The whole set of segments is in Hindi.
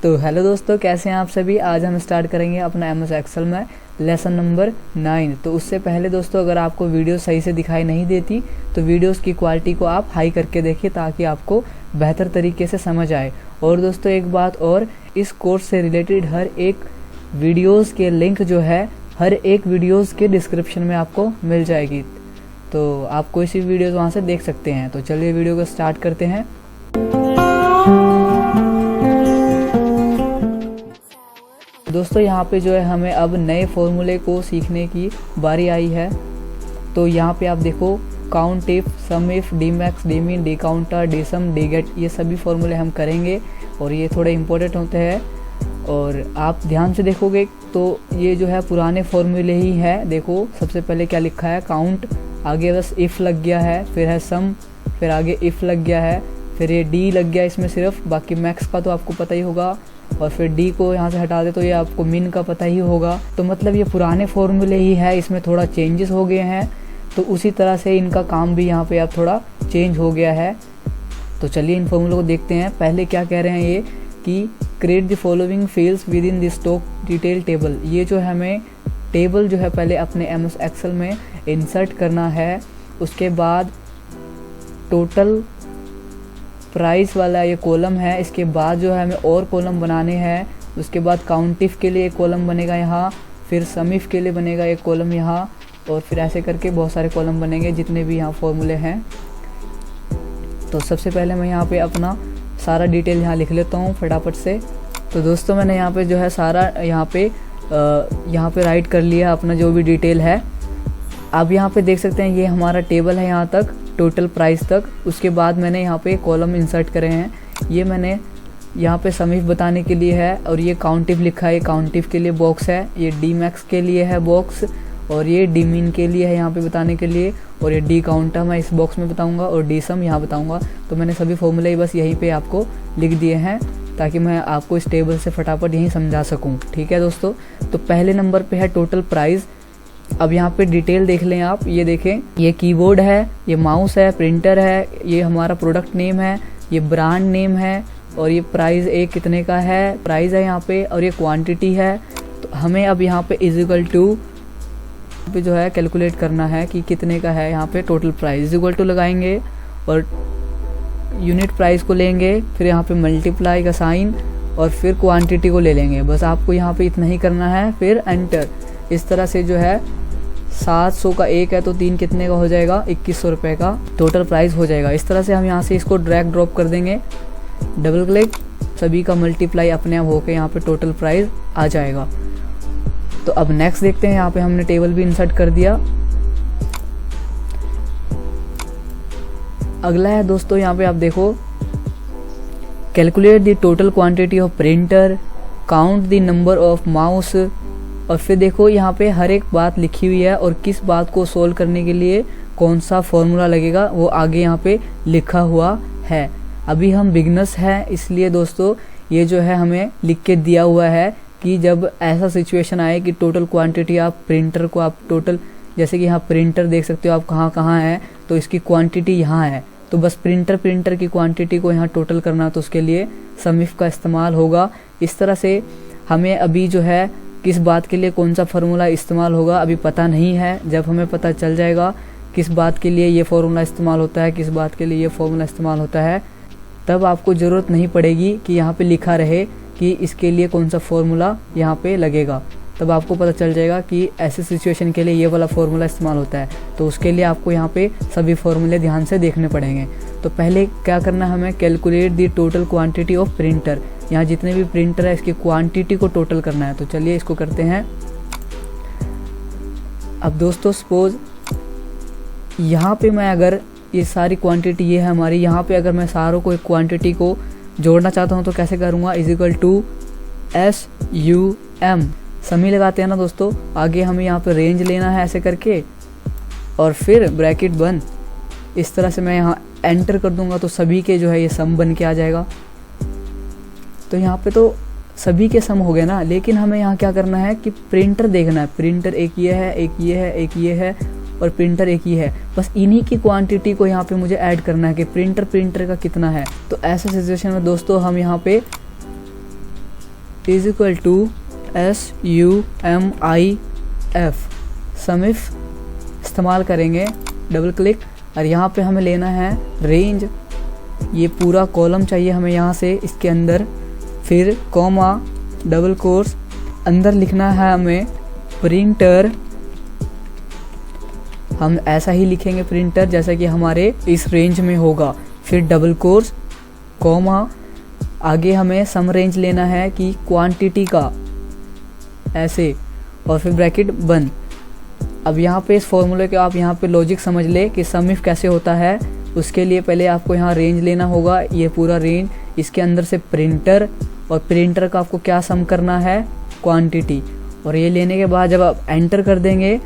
तो हेलो दोस्तों, कैसे हैं आप सभी। आज हम स्टार्ट करेंगे अपना एमएस एक्सेल में लेसन नंबर 9। तो उससे पहले दोस्तों, अगर आपको वीडियो सही से दिखाई नहीं देती तो वीडियोस की क्वालिटी को आप हाई करके देखिए ताकि आपको बेहतर तरीके से समझ आए। और दोस्तों एक बात और, इस कोर्स से रिलेटेड हर एक वीडियोस के लिंक जो है हर एक वीडियोस के डिस्क्रिप्शन में आपको मिल जाएगी, तो आप कोई सी वीडियोस वहाँ से देख सकते हैं। तो चलिए वीडियो को स्टार्ट करते हैं। दोस्तों यहाँ पे जो है हमें अब नए फॉर्मूले को सीखने की बारी आई है। तो यहाँ पे आप देखो, count if, sum if, D max, D mean, D counter, D sum, D get, ये सभी फॉर्मूले हम करेंगे और ये थोड़े इम्पोर्टेंट होते हैं। और आप ध्यान से देखोगे तो ये जो है पुराने फॉर्मूले ही है। देखो सबसे पहले क्या लिखा है, काउंट, आगे बस इफ़ लग गया है, फिर है सम, फिर आगे इफ़ लग गया है, फिर ये डी लग गया इसमें सिर्फ, बाकी मैक्स का तो आपको पता ही होगा। और फिर डी को यहाँ से हटा दे तो ये आपको मिन का पता ही होगा। तो मतलब ये पुराने फॉर्मूले ही है, इसमें थोड़ा चेंजेस हो गए हैं। तो उसी तरह से इनका काम भी यहाँ पे अब थोड़ा चेंज हो गया है। तो चलिए इन फॉर्मूलों को देखते हैं। पहले क्या कह रहे हैं ये कि create the following fields with in the stock detail table. ये जो है हमें टेबल जो है पहले अपने एमएस एक्सेल में इंसर्ट करना है। उसके बाद टोटल प्राइस वाला ये कॉलम है, इसके बाद जो है हमें और कॉलम बनाने हैं। उसके बाद काउंटिफ के लिए एक कॉलम बनेगा यहाँ, फिर समिफ के लिए बनेगा एक कॉलम यहाँ, और फिर ऐसे करके बहुत सारे कॉलम बनेंगे जितने भी यहाँ फॉर्मूले हैं। तो सबसे पहले मैं यहाँ पे अपना सारा डिटेल यहाँ लिख लेता हूँ फटाफट से। तो दोस्तों मैंने यहाँ पे जो है सारा यहाँ पे राइट कर लिया अपना जो भी डिटेल है। अब यहाँ पे देख सकते हैं ये हमारा टेबल है यहाँ तक, टोटल प्राइस तक। उसके बाद मैंने यहाँ पे कॉलम इंसर्ट करे हैं। ये मैंने यहाँ पे समिफ बताने के लिए है, और ये काउंटिफ लिखा है, ये काउंटिफ के लिए बॉक्स है, ये डी मैक्स के लिए है बॉक्स, और ये डी मीन के लिए है यहाँ पे बताने के लिए, और ये डी काउंटर मैं इस बॉक्स में बताऊँगा, और डी सम यहाँ बताऊँगा। तो मैंने सभी फॉर्मूले बस यहीं पर आपको लिख दिए हैं ताकि मैं आपको इस टेबल से फटाफट यहीं समझा सकूँ। ठीक है दोस्तों, तो पहले नंबर पर है टोटल प्राइस। अब यहाँ पे डिटेल देख लें आप, ये देखें, ये कीबोर्ड है, ये माउस है, प्रिंटर है, ये हमारा प्रोडक्ट नेम है, ये ब्रांड नेम है, और ये प्राइस एक कितने का है, प्राइस है यहाँ पे, और ये क्वांटिटी है। तो हमें अब यहाँ पे इज इक्वल टू पे जो है कैलकुलेट करना है कि कितने का है यहाँ पे total price. Is equal to लगाएंगे और यूनिट प्राइस को लेंगे, फिर यहाँ पे मल्टीप्लाई का साइन, और फिर क्वान्टिटी को ले लेंगे। बस आपको यहाँ पे इतना ही करना है, फिर एंटर। इस तरह से जो है 700 का एक है तो 3 कितने का हो जाएगा, 2100 रुपये का टोटल प्राइस हो जाएगा। इस तरह से हम यहाँ से इसको ड्रैग ड्रॉप कर देंगे, डबल क्लिक, सभी का मल्टीप्लाई अपने आप होके यहाँ पे टोटल प्राइस आ जाएगा। तो अब नेक्स्ट देखते हैं, यहाँ पे हमने टेबल भी इंसर्ट कर दिया। अगला है दोस्तों, यहाँ पे आप देखो, calculate the total quantity of printer, count the number of mouse. और फिर देखो यहाँ पे हर एक बात लिखी हुई है, और किस बात को सोल्व करने के लिए कौन सा फॉर्मूला लगेगा वो आगे यहाँ पे लिखा हुआ है। अभी हम बिगनर्स हैं, इसलिए दोस्तों ये जो है हमें लिख के दिया हुआ है कि जब ऐसा सिचुएशन आए कि टोटल क्वांटिटी आप प्रिंटर को आप टोटल, जैसे कि यहाँ प्रिंटर देख सकते हो आप कहाँ कहाँ है, तो इसकी क्वांटिटी यहाँ है, तो बस प्रिंटर की क्वांटिटी को यहाँ टोटल करना, तो उसके लिए समिफ का इस्तेमाल होगा। इस तरह से हमें अभी जो है किस बात के लिए कौन सा फार्मूला इस्तेमाल होगा अभी पता नहीं है। जब हमें पता चल जाएगा किस बात के लिए ये फार्मूला इस्तेमाल होता है, किस बात के लिए ये फार्मूला इस्तेमाल होता है, तब आपको ज़रूरत नहीं पड़ेगी कि यहाँ पे लिखा रहे कि इसके लिए कौन सा फार्मूला यहाँ पे लगेगा। तब आपको पता चल जाएगा कि ऐसे सिचुएशन के लिए ये वाला फार्मूला इस्तेमाल होता है। तो उसके लिए आपको यहाँ पे सभी फार्मूले ध्यान से देखने पड़ेंगे। तो पहले क्या करना है, हमें calculate the total quantity of printer, यहाँ जितने भी प्रिंटर है इसकी क्वांटिटी को टोटल करना है। तो चलिए इसको करते हैं। अब दोस्तों सपोज यहाँ पे मैं अगर ये सारी क्वांटिटी ये है हमारी, यहाँ पे अगर मैं सारों को एक क्वांटिटी को जोड़ना चाहता हूँ तो कैसे करूँगा, इज इक्वल टू SUM, समी लगाते हैं ना दोस्तों। आगे हमें यहाँ पे रेंज लेना है ऐसे करके, और फिर ब्रैकेट बंद। इस तरह से मैं यहाँ एंटर कर दूंगा तो सभी के जो है ये सम बन के आ जाएगा। तो यहाँ पे तो सभी के सम हो गए ना, लेकिन हमें यहाँ क्या करना है कि प्रिंटर देखना है। प्रिंटर एक ये है, एक ये है, एक ये है, और प्रिंटर एक ये है। बस इन्हीं की क्वांटिटी को यहाँ पे मुझे ऐड करना है कि प्रिंटर का कितना है। तो ऐसे सिचुएशन में दोस्तों हम यहाँ पे इज इक्वल टू SUMIF, समिफ इस्तेमाल करेंगे, डबल क्लिक, और यहाँ पे हमें लेना है रेंज, ये पूरा कॉलम चाहिए हमें यहाँ से इसके अंदर, फिर कॉमा डबल कोर्स, अंदर लिखना है हमें प्रिंटर, हम ऐसा ही लिखेंगे प्रिंटर जैसा कि हमारे इस रेंज में होगा, फिर डबल कोर्स कॉमा, आगे हमें सम रेंज लेना है कि क्वांटिटी का, ऐसे, और फिर ब्रैकेट बंद। अब यहाँ पे इस फॉर्मूले के आप यहाँ पे लॉजिक समझ ले कि सम इफ कैसे होता है। उसके लिए पहले आपको यहाँ रेंज लेना होगा, ये पूरा रेंज, इसके अंदर से प्रिंटर, और प्रिंटर का आपको क्या सम करना है, क्वांटिटी, और ये लेने के बाद जब आप एंटर कर देंगे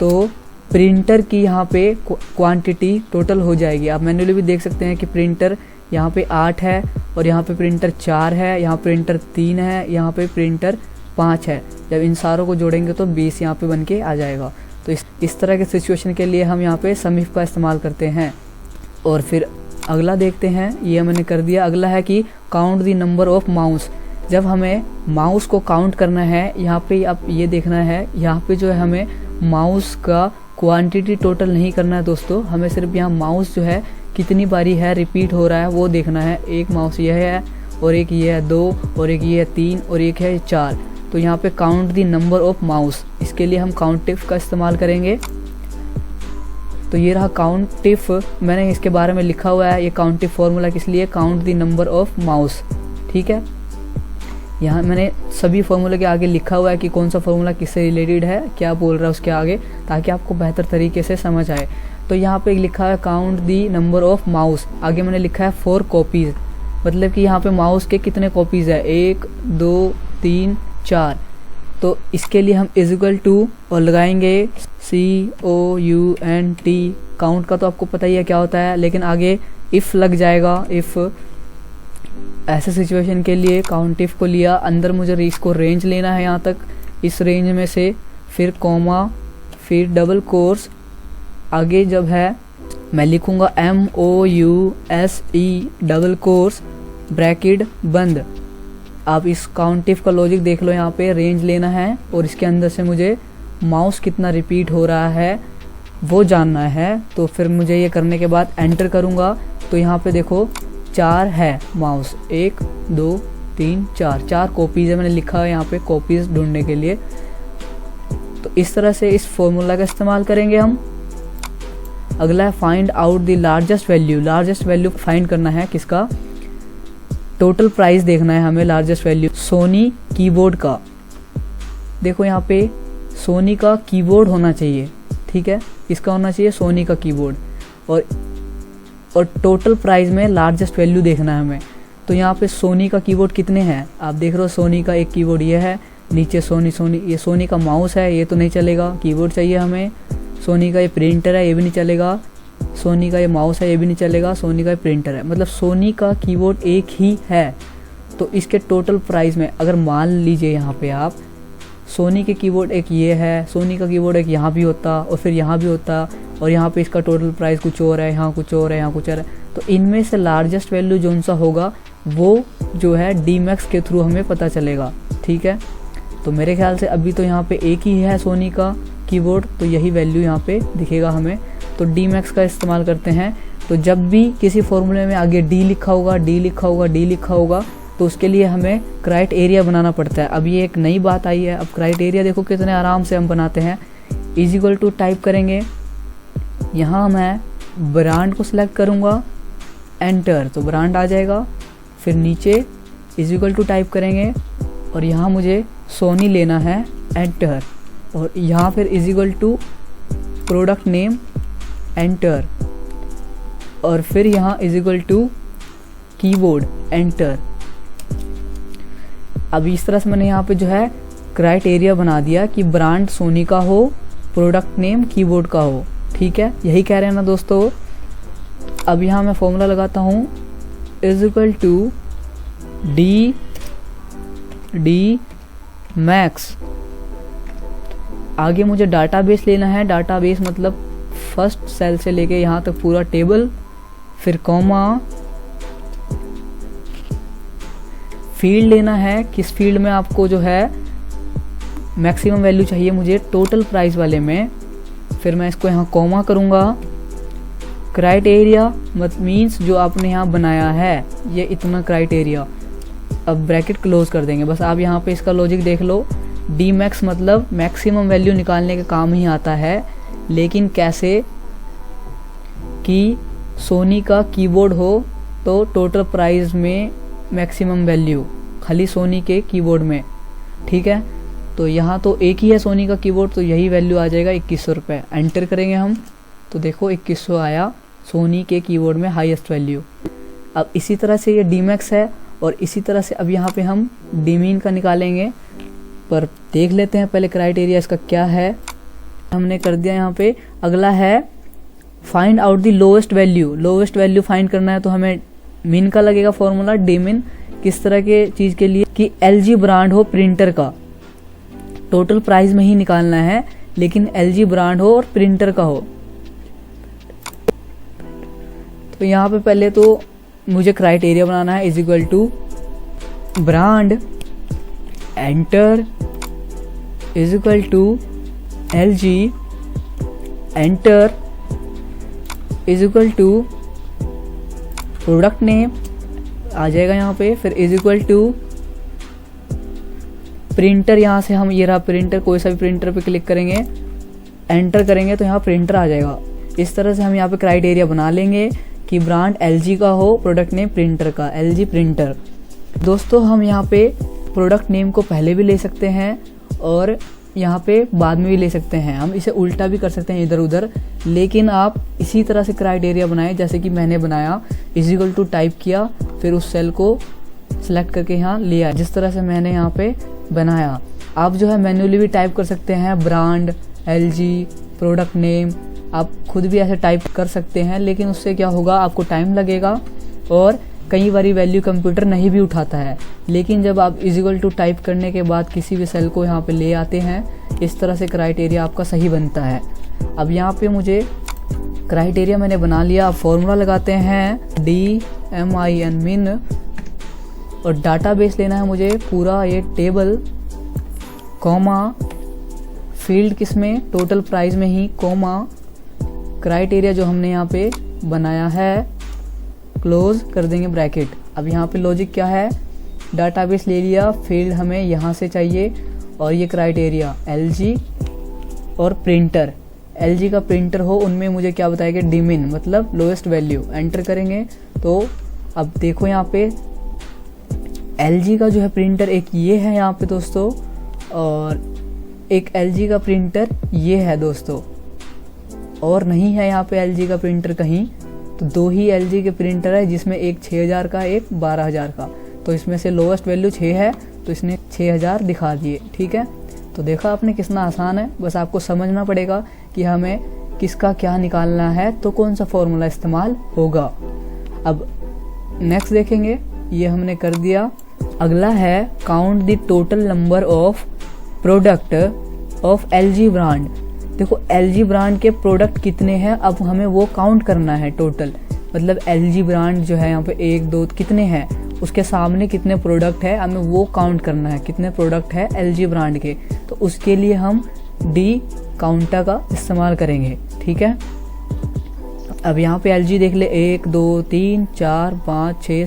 तो प्रिंटर की यहाँ पे क्वांटिटी टोटल हो जाएगी। आप मैन्युअली भी देख सकते हैं कि प्रिंटर यहाँ पे 8 है, और यहाँ पे प्रिंटर 4 है, यहाँ प्रिंटर 3 है, यहाँ पे प्रिंटर 5 है। जब इन सारों को जोड़ेंगे तो 20 यहाँ पे बन के आ जाएगा। तो इस तरह के सिचुएशन के लिए हम यहाँ पे सम इफ का इस्तेमाल करते हैं। और फिर अगला देखते हैं, ये मैंने कर दिया। अगला है कि count the number of mouse. जब हमें माउस को काउंट करना है, यहाँ पे आप ये देखना है, यहाँ पे जो है हमें माउस का क्वांटिटी टोटल नहीं करना है दोस्तों, हमें सिर्फ यहाँ माउस जो है कितनी बारी है रिपीट हो रहा है वो देखना है। एक माउस ये है, और एक ये है 2, और एक ये है 3, और एक है 4। तो यहाँ पे count the number of mouse, इसके लिए हम काउंटिफ का इस्तेमाल करेंगे। तो ये रहा काउंटिफ, मैंने इसके बारे में लिखा हुआ है, ये काउंटिफ फॉर्मूला किस लिए, count the number of mouse, ठीक है। यहाँ मैंने सभी फॉर्मूले के आगे लिखा हुआ है कि कौन सा फॉर्मूला किससे रिलेटेड है, क्या बोल रहा है उसके आगे, ताकि आपको बेहतर तरीके से समझ आए। तो यहाँ पे लिखा है count the number of mouse, आगे मैंने लिखा है 4 कॉपीज, मतलब कि यहाँ पे माउस के कितने कॉपीज है, 1 2 3 4। तो इसके लिए हम इज इक्वल टू और लगाएंगे COUNT, काउंट का तो आपको पता ही है क्या होता है, लेकिन आगे इफ़ लग जाएगा। इफ़ ऐसे सिचुएशन के लिए काउंटिफ को लिया, अंदर मुझे इसको रेंज लेना है यहाँ तक, इस रेंज में से, फिर कॉमा, फिर डबल कोर्स, आगे जब है मैं लिखूँगा MOUSE डबल कोर्स ब्रैकेट बंद। आप इस काउंटिफ का लॉजिक देख लो, यहाँ पे रेंज लेना है और इसके अंदर से मुझे माउस कितना रिपीट हो रहा है वो जानना है। तो फिर मुझे ये करने के बाद एंटर करूँगा, तो यहाँ पे देखो 4 है माउस, 1 2 3 4 कॉपीज़ है, मैंने लिखा है यहाँ पे कॉपीज़ ढूंढने के लिए। तो इस तरह से इस फॉर्मूला का इस्तेमाल करेंगे हम। अगला है find out the largest value. Largest value find करना है किसका, टोटल प्राइस देखना है हमें। लार्जेस्ट वैल्यू सोनी कीबोर्ड का, देखो यहाँ पे सोनी का कीबोर्ड होना चाहिए, ठीक है, इसका होना चाहिए सोनी का कीबोर्ड, और टोटल प्राइस में लार्जेस्ट वैल्यू देखना है हमें। तो यहाँ पे सोनी का कीबोर्ड कितने हैं, आप देख रहे हो, सोनी का एक कीबोर्ड ये है, नीचे सोनी, ये सोनी का माउस है, ये तो नहीं चलेगा, कीबोर्ड चाहिए हमें। सोनी का ये प्रिंटर है, ये भी नहीं चलेगा। सोनी का ये माउस है, ये भी नहीं चलेगा। सोनी का ये प्रिंटर है, मतलब सोनी का कीबोर्ड एक ही है। तो इसके टोटल प्राइस में अगर मान लीजिए यहाँ पे आप सोनी के कीबोर्ड एक ये है, सोनी का कीबोर्ड एक यहाँ भी होता, और फिर यहाँ भी होता, और यहाँ पे इसका टोटल प्राइस कुछ और है, यहाँ कुछ और है, यहाँ कुछ और है, तो इनमें से लार्जेस्ट वैल्यू जो सा होगा वो जो है डीमैक्स के थ्रू हमें पता चलेगा, ठीक है। तो मेरे ख्याल से अभी तो यहाँ पे एक ही है सोनी का कीबोर्ड, तो यही वैल्यू यहाँ पे दिखेगा हमें। तो डीमैक्स का इस्तेमाल करते हैं। तो जब भी किसी फॉर्मूले में आगे डी लिखा होगा, डी लिखा होगा, डी लिखा होगा, तो उसके लिए हमें क्राइटेरिया बनाना पड़ता है। अब ये एक नई बात आई है, अब क्राइटेरिया देखो कितने आराम से हम बनाते हैं। इज इक्वल टू टाइप करेंगे, यहाँ मैं ब्रांड को सिलेक्ट करूँगा, एंटर, तो ब्रांड आ जाएगा। फिर नीचे इज इक्वल टू टाइप करेंगे, और यहाँ मुझे सोनी लेना है, एंटर, और यहाँ फिर is equal to product name, enter, और फिर यहाँ is equal to keyboard, enter. अब इस तरह से मैंने यहाँ पे जो है क्राइटेरिया बना दिया कि ब्रांड सोनी का हो, प्रोडक्ट नेम कीबोर्ड का हो, ठीक है, यही कह रहे हैं ना दोस्तों। अब यहाँ मैं फॉर्मूला लगाता हूँ, is equal to D max. आगे मुझे डाटाबेस लेना है, डाटाबेस मतलब फर्स्ट सेल से लेके यहाँ तक पूरा टेबल, फिर कॉमा, फील्ड लेना है, किस फील्ड में आपको जो है मैक्सिमम वैल्यू चाहिए मुझे टोटल प्राइस वाले में। फिर मैं इसको यहाँ कॉमा करूँगा। क्राइटेरिया मीन्स जो आपने यहाँ बनाया है ये इतना क्राइटेरिया। अब ब्रैकेट क्लोज कर देंगे। बस आप यहाँ पे इसका लॉजिक देख लो। डी मैक्स मतलब मैक्सिमम वैल्यू निकालने का काम ही आता है, लेकिन कैसे कि सोनी का कीबोर्ड हो तो टोटल प्राइस में मैक्सिमम वैल्यू खाली सोनी के कीबोर्ड में, ठीक है। तो यहाँ तो एक ही है सोनी का कीबोर्ड, तो यही वैल्यू आ जाएगा 2100 रुपये। एंटर करेंगे हम तो देखो 2100 आया सोनी के कीबोर्ड में हाईएस्ट वैल्यू। अब इसी तरह से ये डी मैक्स है और इसी तरह से अब यहाँ पे हम डीमीन का निकालेंगे, पर देख लेते हैं पहले क्राइटेरिया इसका क्या है। हमने कर दिया यहाँ पे। अगला है find out the lowest value. Lowest value find करना है तो हमें मिन का लगेगा फॉर्मूला। डीमिन किस तरह के चीज के लिए कि एलजी ब्रांड हो प्रिंटर का, टोटल प्राइस में ही निकालना है लेकिन एलजी ब्रांड हो और प्रिंटर का हो। तो यहाँ पे पहले तो मुझे क्राइटेरिया बनाना है is equal to brand enter is equal to LG enter is equal to product name आ जाएगा यहाँ पे। फिर इज इक्वल टू प्रिंटर, यहाँ से हम ये रहा प्रिंटर, कोई सा भी प्रिंटर पे क्लिक करेंगे एंटर करेंगे तो यहाँ प्रिंटर आ जाएगा। इस तरह से हम यहाँ पे क्राइटेरिया बना लेंगे कि ब्रांड एलजी का हो, प्रोडक्ट नेम प्रिंटर का, एलजी प्रिंटर। दोस्तों हम यहाँ पे प्रोडक्ट नेम को पहले भी ले सकते हैं और यहाँ पे बाद में भी ले सकते हैं। हम इसे उल्टा भी कर सकते हैं इधर उधर, लेकिन आप इसी तरह से क्राइटेरिया बनाएं जैसे कि मैंने बनाया। इज इक्वल टू टाइप किया, फिर उस सेल को सिलेक्ट करके यहाँ लिया, जिस तरह से मैंने यहाँ पे बनाया। आप जो है मैन्युअली भी टाइप कर सकते हैं ब्रांड एलजी प्रोडक्ट नेम, आप खुद भी ऐसे टाइप कर सकते हैं, लेकिन उससे क्या होगा आपको टाइम लगेगा और कई बारी वैल्यू कंप्यूटर नहीं भी उठाता है। लेकिन जब आप इज इक्वल टू टाइप करने के बाद किसी भी सेल को यहाँ पे ले आते हैं, इस तरह से क्राइटेरिया आपका सही बनता है। अब यहाँ पे मुझे क्राइटेरिया मैंने बना लिया। अब फॉर्मूला लगाते हैं DMIN मिन, और डाटाबेस लेना है मुझे पूरा ये टेबल, कॉमा फील्ड किसमें टोटल प्राइस में ही, कॉमा क्राइटेरिया जो हमने यहाँ पे बनाया है क्लोज कर देंगे ब्रैकेट। अब यहाँ पे लॉजिक क्या है, डाटाबेस ले लिया, फील्ड हमें यहाँ से चाहिए और ये क्राइटेरिया एलजी और प्रिंटर, एलजी का प्रिंटर हो उनमें मुझे क्या बताएगा डीमिन मतलब लोएस्ट वैल्यू। एंटर करेंगे तो अब देखो यहाँ पे एलजी का जो है प्रिंटर एक ये है यहाँ पे दोस्तों, और एक एलजी का प्रिंटर ये है दोस्तों, और नहीं है यहाँ पे एलजी का प्रिंटर कहीं। तो दो ही एलजी के प्रिंटर है जिसमें एक 6000 का एक 12000 का। तो इसमें से लोएस्ट वैल्यू 6 है तो इसने 6000 दिखा दिए, ठीक है। तो देखा आपने कितना आसान है, बस आपको समझना पड़ेगा कि हमें किसका क्या निकालना है तो कौन सा फॉर्मूला इस्तेमाल होगा। अब नेक्स्ट देखेंगे, ये हमने कर दिया। अगला है count the total number of product of LG brand. देखो एलजी ब्रांड के प्रोडक्ट कितने हैं, अब हमें वो काउंट करना है टोटल। मतलब एलजी ब्रांड जो है यहाँ पे 1 2 कितने हैं, उसके सामने कितने प्रोडक्ट है हमें वो काउंट करना है, कितने प्रोडक्ट है एलजी ब्रांड के। तो उसके लिए हम डी काउंटर का इस्तेमाल करेंगे, ठीक है। अब यहाँ पे एलजी देख ले 1 2 3 4 5 6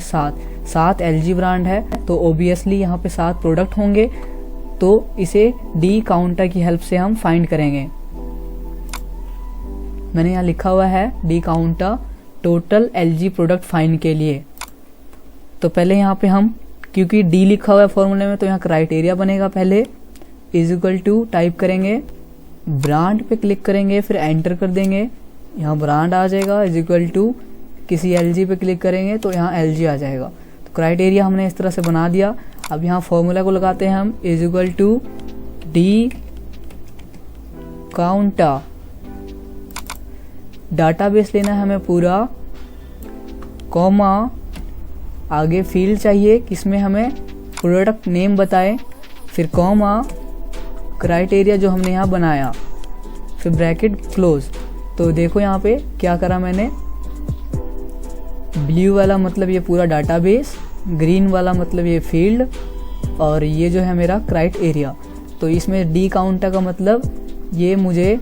7 एलजी ब्रांड है, तो ओबियसली यहाँ पे 7 प्रोडक्ट होंगे। तो इसे डी काउंटर की हेल्प से हम फाइंड करेंगे। मैंने यहाँ लिखा हुआ है D counter total LG product find के लिए। तो पहले यहाँ पे हम, क्योंकि डी लिखा हुआ है फॉर्मूले में, तो यहाँ क्राइटेरिया बनेगा। पहले इज इक्वल टू टाइप करेंगे, ब्रांड पे क्लिक करेंगे, फिर एंटर कर देंगे, यहाँ ब्रांड आ जाएगा। इज इक्वल टू किसी एलजी पे क्लिक करेंगे तो यहाँ एलजी आ जाएगा। तो क्राइटेरिया हमने इस तरह से बना दिया। अब यहाँ फॉर्मूला को लगाते हैं हम, is equal to D counter, database लेना है हमें पूरा, कॉमा आगे फील्ड चाहिए किसमें हमें प्रोडक्ट नेम बताए, फिर कॉमा क्राइटेरिया जो हमने यहाँ बनाया, फिर ब्रैकेट क्लोज। तो देखो यहाँ पे क्या करा मैंने, ब्लू वाला मतलब ये पूरा डाटाबेस, ग्रीन वाला मतलब ये फील्ड, और ये जो है मेरा क्राइटेरिया। तो इसमें डी काउंटर का मतलब ये मुझे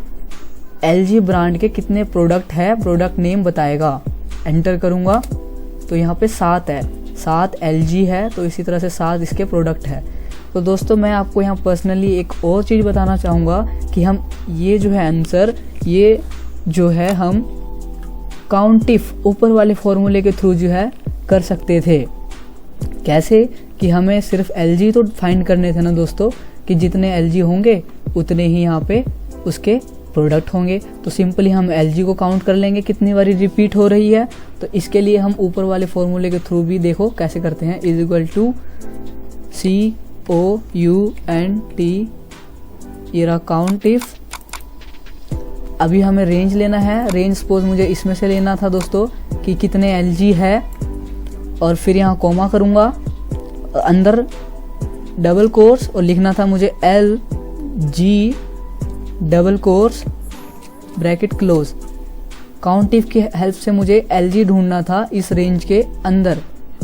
LG ब्रांड के कितने प्रोडक्ट है, प्रोडक्ट नेम बताएगा। एंटर करूँगा तो यहाँ पे 7 है, 7 LG है, तो इसी तरह से 7 इसके प्रोडक्ट है। तो दोस्तों मैं आपको यहाँ पर्सनली एक और चीज़ बताना चाहूँगा कि हम ये जो है आंसर, ये जो है हम काउंटिफ ऊपर वाले फॉर्मूले के थ्रू जो है कर सकते थे। कैसे कि हमें सिर्फ LG तो फाइंड करने थे ना दोस्तों, कि जितने LG होंगे उतने ही यहाँ पे उसके प्रोडक्ट होंगे। तो सिंपली हम LG को काउंट कर लेंगे कितनी बारी रिपीट हो रही है। तो इसके लिए हम ऊपर वाले फॉर्मूले के थ्रू भी देखो कैसे करते हैं, इज इक्वल टू COUNT, ये रहा काउंट इफ। अभी हमें रेंज लेना है, रेंज सपोज मुझे इसमें से लेना था दोस्तों कि कितने LG है, और फिर यहाँ कॉमा करूँगा, अंदर डबल कोर्स, और लिखना था मुझे LG double course bracket close. Count if की हेल्प से मुझे LG ढूंढना था इस रेंज के अंदर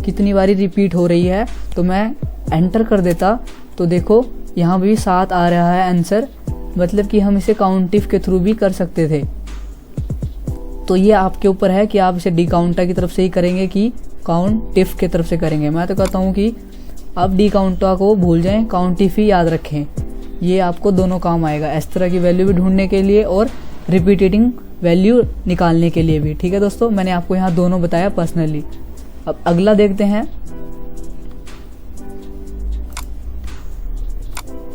कितनी बारी रिपीट हो रही है। तो मैं एंटर कर देता तो देखो यहाँ भी 7 आ रहा है आंसर, मतलब कि हम इसे काउंट इफ के थ्रू भी कर सकते थे। तो ये आपके ऊपर है कि आप इसे डी काउंटर की तरफ से ही करेंगे कि काउंट इफ की तरफ से करेंगे। मैं तो कहता हूँ कि आप डी काउंटर को भूल जाएं, काउंट इफ ही याद रखें, ये आपको दोनों काम आएगा, इस तरह की वैल्यू भी ढूंढने के लिए और रिपीटिंग वैल्यू निकालने के लिए भी। ठीक है दोस्तों, मैंने आपको यहाँ दोनों बताया पर्सनली। अब अगला देखते हैं,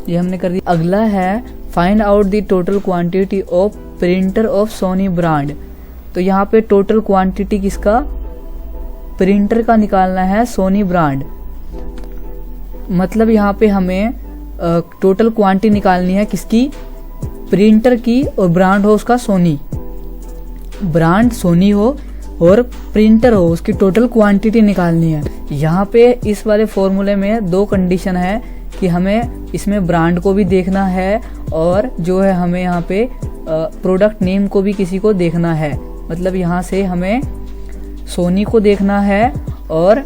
ये हमने कर दिया। अगला है find out the total quantity of printer of Sony brand. तो यहाँ पे टोटल क्वांटिटी किसका, प्रिंटर का निकालना है, सोनी ब्रांड। मतलब यहाँ पे हमें टोटल क्वांटिटी निकालनी है किसकी, प्रिंटर की, और ब्रांड हो उसका सोनी, ब्रांड सोनी हो और प्रिंटर हो, उसकी टोटल क्वांटिटी निकालनी है। यहाँ पे इस वाले फॉर्मूले में 2 कंडीशन है कि हमें इसमें ब्रांड को भी देखना है और जो है हमें यहाँ पे प्रोडक्ट नेम को भी किसी को देखना है। मतलब यहाँ से हमें सोनी को देखना है और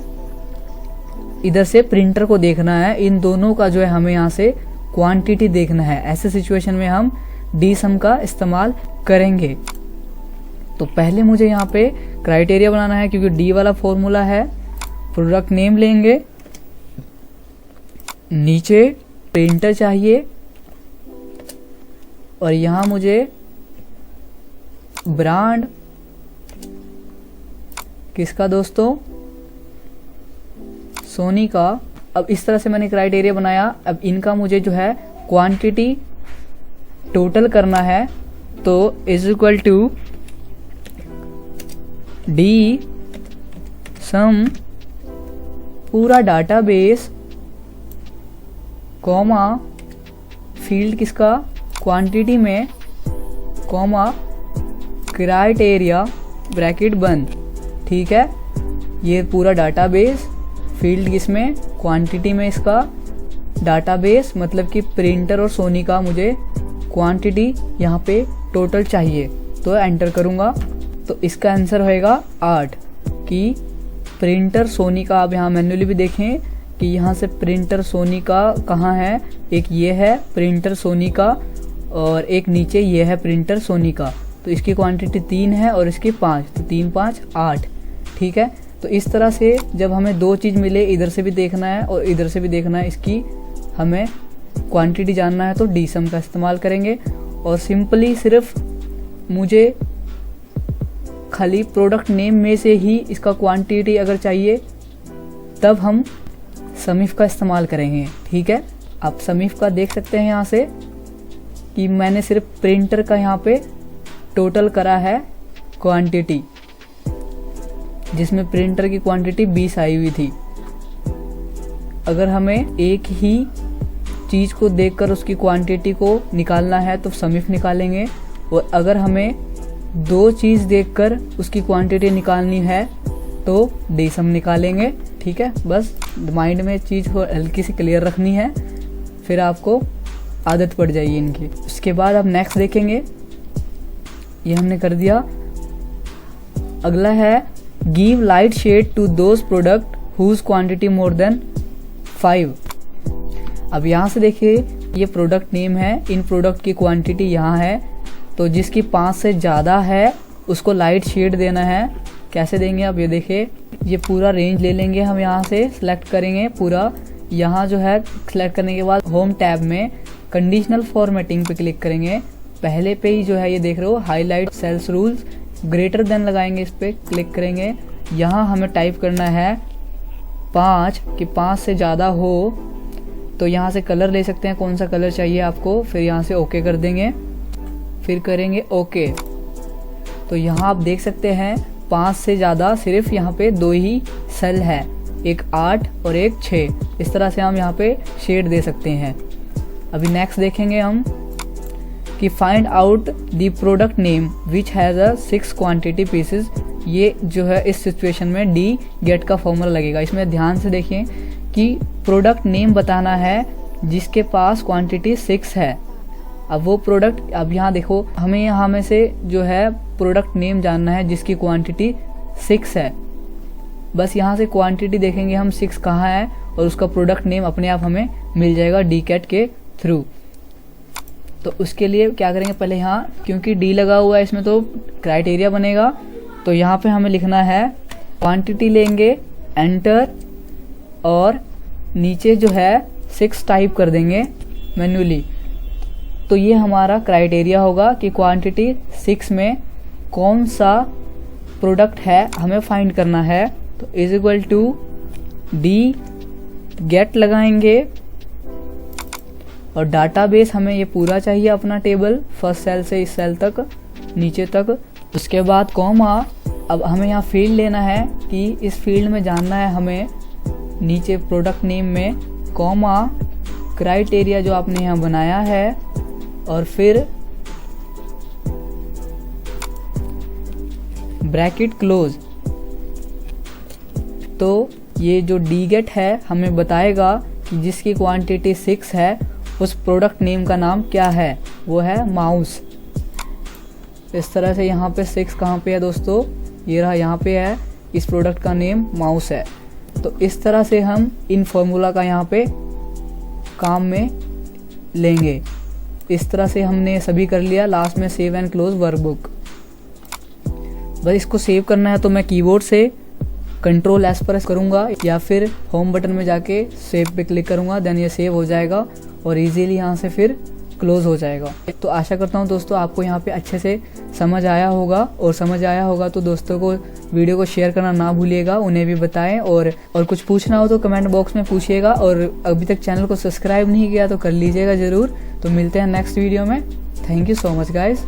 इधर से प्रिंटर को देखना है, इन दोनों का जो है हमें यहाँ से क्वांटिटी देखना है। ऐसे सिचुएशन में हम डी सम का इस्तेमाल करेंगे। तो पहले मुझे यहाँ पे क्राइटेरिया बनाना है क्योंकि डी वाला फॉर्मूला है। प्रोडक्ट नेम लेंगे, नीचे प्रिंटर चाहिए, और यहाँ मुझे ब्रांड किसका दोस्तों, सोनी का। अब इस तरह से मैंने क्राइटेरिया बनाया। अब इनका मुझे जो है क्वांटिटी टोटल करना है, तो इज इक्वल टू डी सम पूरा डाटाबेस कॉमा फील्ड किसका, क्वांटिटी में, कॉमा क्राइटेरिया ब्रैकेट बंद। ठीक है, ये पूरा डाटाबेस, फील्ड किसमें, क्वांटिटी में, इसका डाटाबेस मतलब कि प्रिंटर और सोनी का मुझे क्वांटिटी यहाँ पे टोटल चाहिए। तो एंटर करूँगा तो इसका आंसर होएगा 8 कि प्रिंटर सोनी का। आप यहाँ मैन्युअली भी देखें कि यहाँ से प्रिंटर सोनी का कहाँ है, एक ये है प्रिंटर सोनी का और एक नीचे ये है प्रिंटर सोनी का। तो इसकी क्वांटिटी 3 है और इसकी 5, तो 3 5 8। ठीक है, तो इस तरह से जब हमें 2 चीज़ मिले, इधर से भी देखना है और इधर से भी देखना है, इसकी हमें क्वांटिटी जानना है, तो डी सम का इस्तेमाल करेंगे। और सिंपली सिर्फ मुझे खाली प्रोडक्ट नेम में से ही इसका क्वांटिटी अगर चाहिए तब हम समीफ का इस्तेमाल करेंगे। ठीक है, आप समीफ का देख सकते हैं यहाँ से कि मैंने सिर्फ प्रिंटर का यहाँ पे टोटल करा है क्वांटिटी, जिसमें प्रिंटर की क्वांटिटी 20 आई हुई थी। अगर हमें एक ही चीज़ को देखकर उसकी क्वांटिटी को निकालना है तो समीफ निकालेंगे, और अगर हमें 2 चीज़ देखकर उसकी क्वांटिटी निकालनी है तो डी सम निकालेंगे। ठीक है, बस माइंड में चीज़ को हल्की सी क्लियर रखनी है, फिर आपको आदत पड़ जाएगी इनकी। उसके बाद आप नेक्स्ट देखेंगे, ये हमने कर दिया। अगला है give light shade to those product whose quantity more than 5। अब यहाँ से देखिए ये प्रोडक्ट नेम है, इन प्रोडक्ट की क्वांटिटी यहाँ है, तो जिसकी 5 से ज़्यादा है उसको लाइट शेड देना है। कैसे देंगे आप ये देखिए, ये पूरा रेंज ले लेंगे हम, यहाँ से सिलेक्ट करेंगे पूरा। यहाँ जो है सिलेक्ट करने के बाद होम टैब में कंडीशनल फॉर्मेटिंग पे क्लिक करेंगे। पहले पे ही जो है ये देख रहे हो highlight cells rules, greater than लगाएंगे, इस पर क्लिक करेंगे। यहाँ हमें टाइप करना है 5 कि 5 से ज़्यादा हो, तो यहाँ से कलर ले सकते हैं, कौन सा कलर चाहिए आपको, फिर यहाँ से ओके कर देंगे, फिर करेंगे ओके। तो यहाँ आप देख सकते हैं 5 से ज़्यादा सिर्फ यहाँ पे 2 ही सेल है, एक 8 और एक 6। इस तरह से हम यहाँ पे शेड दे सकते हैं। अभी नेक्स्ट देखेंगे हम कि find out the product name which has a 6 quantity pieces. ये जो है इस सिचुएशन में डी गेट का फॉर्मूला लगेगा। इसमें ध्यान से देखिए कि प्रोडक्ट नेम बताना है जिसके पास क्वांटिटी 6 है। अब वो प्रोडक्ट, अब यहाँ देखो हमें यहाँ में से जो है प्रोडक्ट नेम जानना है जिसकी क्वांटिटी 6 है। बस यहाँ से क्वांटिटी देखेंगे हम 6 कहाँ है और उसका प्रोडक्ट नेम अपने आप हमें मिल जाएगा डी कैट के थ्रू। तो उसके लिए क्या करेंगे, पहले यहाँ क्योंकि डी लगा हुआ है इसमें तो क्राइटेरिया बनेगा, तो यहाँ पे हमें लिखना है क्वांटिटी, लेंगे एंटर और नीचे जो है 6 टाइप कर देंगे मैन्युअली। तो ये हमारा क्राइटेरिया होगा कि क्वांटिटी 6 में कौन सा प्रोडक्ट है हमें फाइंड करना है। तो is equal to D get लगाएंगे और डाटाबेस हमें ये पूरा चाहिए अपना टेबल, फर्स्ट सेल से इस सेल तक नीचे तक। उसके बाद कॉमा, अब हमें यहाँ फील्ड लेना है कि इस फील्ड में जानना है हमें नीचे प्रोडक्ट नेम में कॉमा क्राइटेरिया जो आपने यहाँ बनाया है और फिर ब्रैकेट क्लोज। तो ये जो डी गेट है हमें बताएगा कि जिसकी क्वांटिटी 6 है उस प्रोडक्ट नेम का नाम क्या है, वो है माउस। इस तरह से यहाँ पे 6 कहाँ पे है दोस्तों, ये रहा यहाँ पे है, इस प्रोडक्ट का नेम माउस है। तो इस तरह से हम इन फॉर्मूला का यहाँ पे काम में लेंगे। इस तरह से हमने सभी कर लिया। लास्ट में सेव एंड क्लोज वर्कबुक। बस इसको सेव करना है तो मैं कीबोर्ड से कंट्रोल एस प्रेस करूँगा या फिर होम बटन में जाके सेव पे क्लिक करूँगा, देन ये सेव हो जाएगा और इजीली यहाँ से फिर क्लोज हो जाएगा। तो आशा करता हूँ दोस्तों आपको यहाँ पे अच्छे से समझ आया होगा, और समझ आया होगा तो दोस्तों को वीडियो को शेयर करना ना भूलिएगा, उन्हें भी बताएं। और कुछ पूछना हो तो कमेंट बॉक्स में पूछिएगा, और अभी तक चैनल को सब्सक्राइब नहीं किया तो कर लीजिएगा ज़रूर। तो मिलते हैं नेक्स्ट वीडियो में। Thank you so much guys.